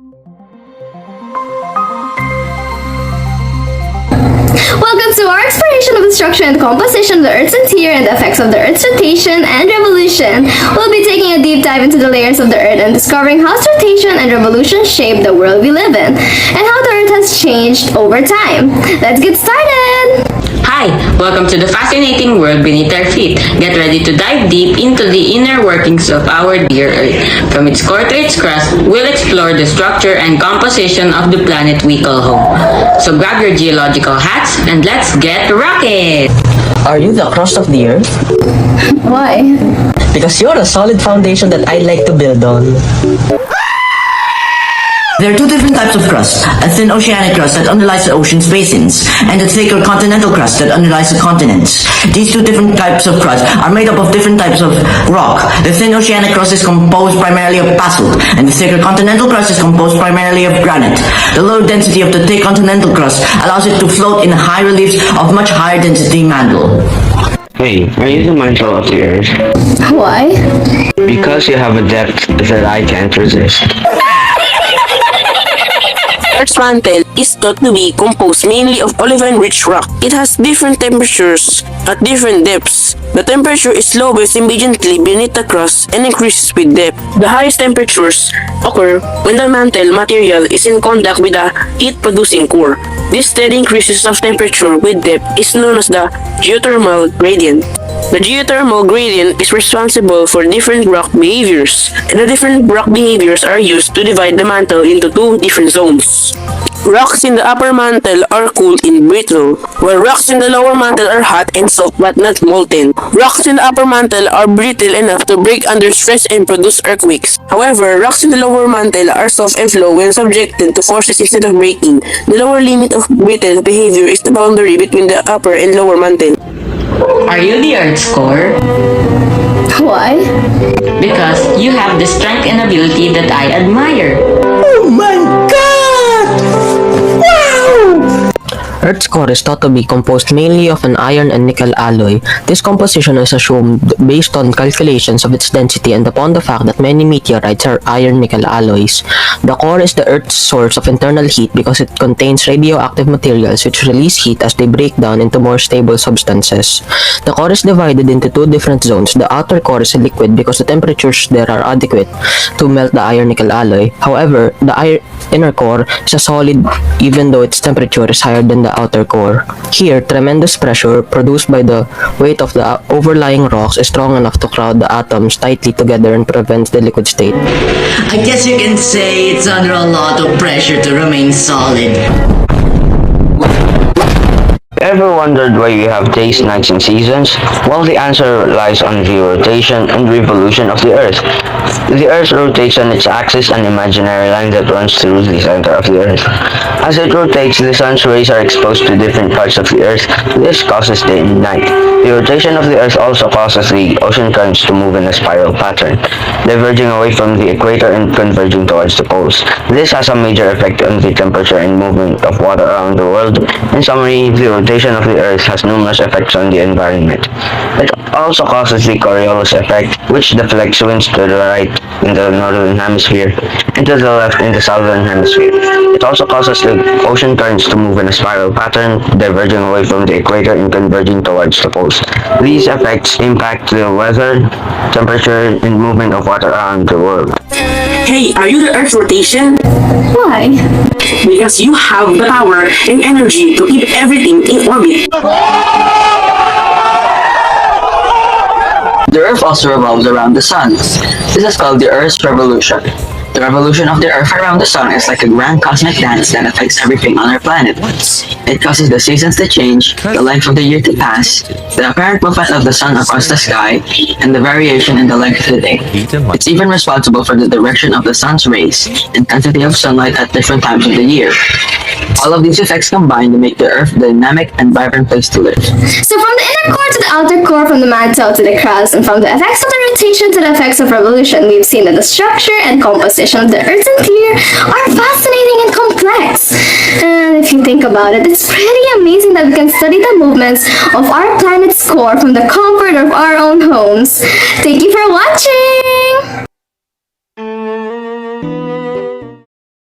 Welcome to our exploration of the structure and composition of the Earth's interior and the effects of the Earth's rotation and revolution. We'll be taking a deep dive into the layers of the Earth and discovering how its rotation and revolution shape the world we live in, and how the Earth has changed over time. Let's get started! Hi! Welcome to the fascinating world beneath our feet. Get ready to dive deep into the inner workings of our dear Earth. From its core to its crust, we'll explore the structure and composition of the planet we call home. So grab your geological hats and let's get rocking! Are you the crust of the Earth? Why? Because you're a solid foundation that I'd like to build on. There are two different types of crust, a thin oceanic crust that underlies the ocean's basins, and a thicker continental crust that underlies the continents. These two different types of crust are made up of different types of rock. The thin oceanic crust is composed primarily of basalt, and the thicker continental crust is composed primarily of granite. The low density of the thick continental crust allows it to float in high reliefs of much higher density mantle. Hey, are you the mantle of the Earth? Why? Because you have a depth that I can't resist. Earth's mantle is thought to be composed mainly of olivine-rich rock. It has different temperatures at different depths. The temperature is lowest immediately beneath the crust and increases with depth. The highest temperatures occur when the mantle material is in contact with the heat-producing core. This steady increases of temperature with depth is known as the geothermal gradient. The geothermal gradient is responsible for different rock behaviors, and the different rock behaviors are used to divide the mantle into two different zones. Rocks in the upper mantle are cool and brittle, while rocks in the lower mantle are hot and soft but not molten. Rocks in the upper mantle are brittle enough to break under stress and produce earthquakes. However, rocks in the lower mantle are soft and flow when subjected to forces instead of breaking. The lower limit of brittle behavior is the boundary between the upper and lower mantle. Are you the Earth's core? Why? Because you have the strength and ability that I admire. Oh my god! Wow! Earth's core is thought to be composed mainly of an iron and nickel alloy. This composition is assumed based on calculations of its density and upon the fact that many meteorites are iron-nickel alloys. The core is the Earth's source of internal heat because it contains radioactive materials which release heat as they break down into more stable substances. The core is divided into two different zones. The outer core is a liquid because the temperatures there are adequate to melt the iron-nickel alloy. However, the inner core is a solid even though its temperature is higher than the outer core. Here, tremendous pressure produced by the weight of the overlying rocks is strong enough to crowd the atoms tightly together and prevents the liquid state. I guess you can say it's under a lot of pressure to remain solid. Ever wondered why we have days, nights, and seasons? Well, the answer lies on the rotation and revolution of the Earth. The Earth rotates on its axis, an imaginary line that runs through the center of the Earth. As it rotates, the sun's rays are exposed to different parts of the Earth. This causes day and night. The rotation of the Earth also causes the ocean currents to move in a spiral pattern, diverging away from the equator and converging towards the poles. This has a major effect on the temperature and movement of water around the world. In summary, the rotation of the Earth has numerous effects on the environment. It also causes the Coriolis effect, which deflects winds to the right in the northern hemisphere and to the left in the southern hemisphere. It also causes the ocean currents to move in a spiral pattern, diverging away from the equator and converging towards the poles. These effects impact the weather, temperature, and movement of water around the world. Hey, are you the Earth's rotation? Why? Because you have the power and energy to keep everything in orbit. The Earth also revolves around the Sun. This is called the Earth's revolution. The revolution of the Earth around the Sun is like a grand cosmic dance that affects everything on our planet. It causes the seasons to change, the length of the year to pass, the apparent movement of the Sun across the sky, and the variation in the length of the day. It's even responsible for the direction of the Sun's rays, intensity of sunlight at different times of the year. All of these effects combine to make the Earth a dynamic and vibrant place to live. So from the inner core to the outer core, from the mantle to the crust, and from the effects of the rotation to the effects of revolution, we've seen that the structure and composition of the Earth's interior are fascinating and complex. And if you think about it, it's pretty amazing that we can study the movements of our planet's core from the comfort of our own homes. Thank you for watching!